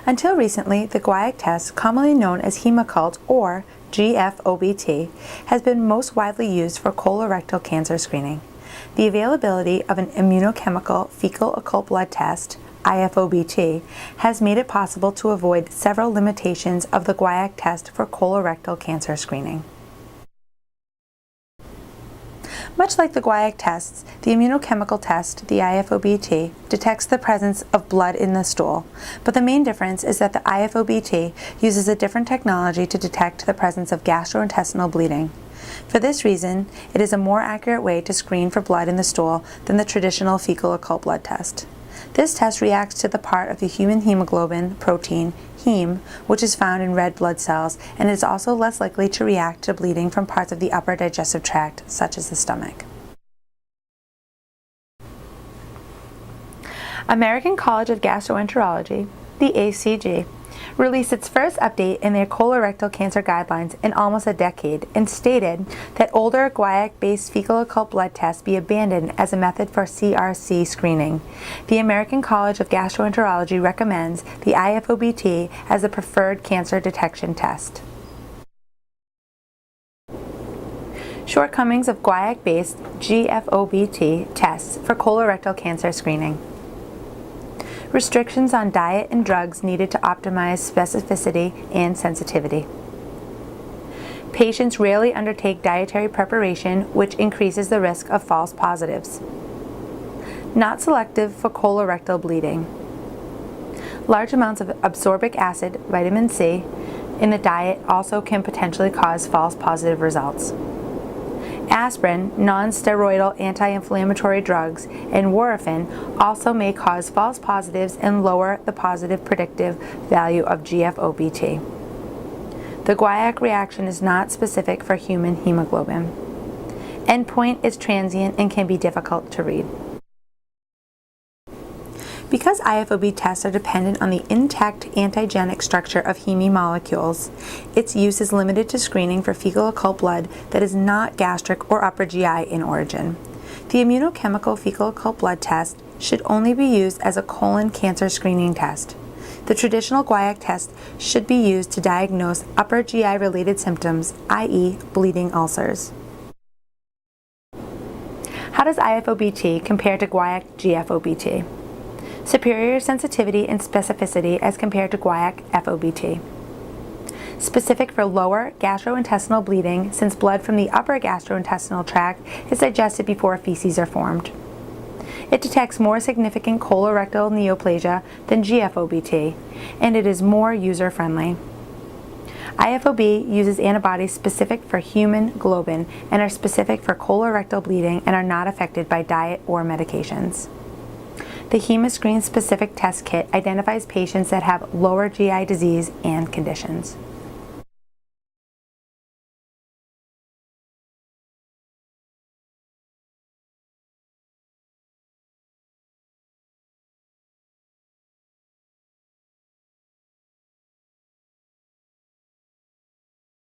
Until recently, the guaiac test, commonly known as Hemoccult or GFOBT, has been most widely used for colorectal cancer screening. The availability of an immunochemical fecal occult blood test, iFOBT, has made it possible to avoid several limitations of the guaiac test for colorectal cancer screening. Much like the guaiac tests, the immunochemical test, the iFOBT, detects the presence of blood in the stool, but the main difference is that the iFOBT uses a different technology to detect the presence of gastrointestinal bleeding. For this reason, it is a more accurate way to screen for blood in the stool than the traditional fecal occult blood test. This test reacts to the part of the human hemoglobin protein, heme, which is found in red blood cells, and is also less likely to react to bleeding from parts of the upper digestive tract, such as the stomach. American College of Gastroenterology, the ACG, released its first update in their colorectal cancer guidelines in almost a decade and stated that older guaiac-based fecal occult blood tests be abandoned as a method for CRC screening. The American College of Gastroenterology recommends the iFOBT as the preferred cancer detection test. Shortcomings of guaiac-based GFOBT tests for colorectal cancer screening. Restrictions on diet and drugs needed to optimize specificity and sensitivity. Patients rarely undertake dietary preparation, which increases the risk of false positives. Not selective for colorectal bleeding. Large amounts of ascorbic acid, vitamin C, in the diet also can potentially cause false positive results. Aspirin, non-steroidal anti-inflammatory drugs, and warfarin also may cause false positives and lower the positive predictive value of GFOBT. The guaiac reaction is not specific for human hemoglobin. Endpoint is transient and can be difficult to read. Because iFOB tests are dependent on the intact antigenic structure of heme molecules, its use is limited to screening for fecal occult blood that is not gastric or upper GI in origin. The immunochemical fecal occult blood test should only be used as a colon cancer screening test. The traditional guaiac test should be used to diagnose upper GI-related symptoms, i.e., bleeding ulcers. How does iFOBT compare to guaiac GFOBT? Superior sensitivity and specificity as compared to guaiac FOBT. Specific for lower gastrointestinal bleeding, since blood from the upper gastrointestinal tract is digested before feces are formed. It detects more significant colorectal neoplasia than GFOBT, and it is more user-friendly. iFOB uses antibodies specific for human globin and are specific for colorectal bleeding and are not affected by diet or medications. The HemoScreen specific test kit identifies patients that have lower GI disease and conditions.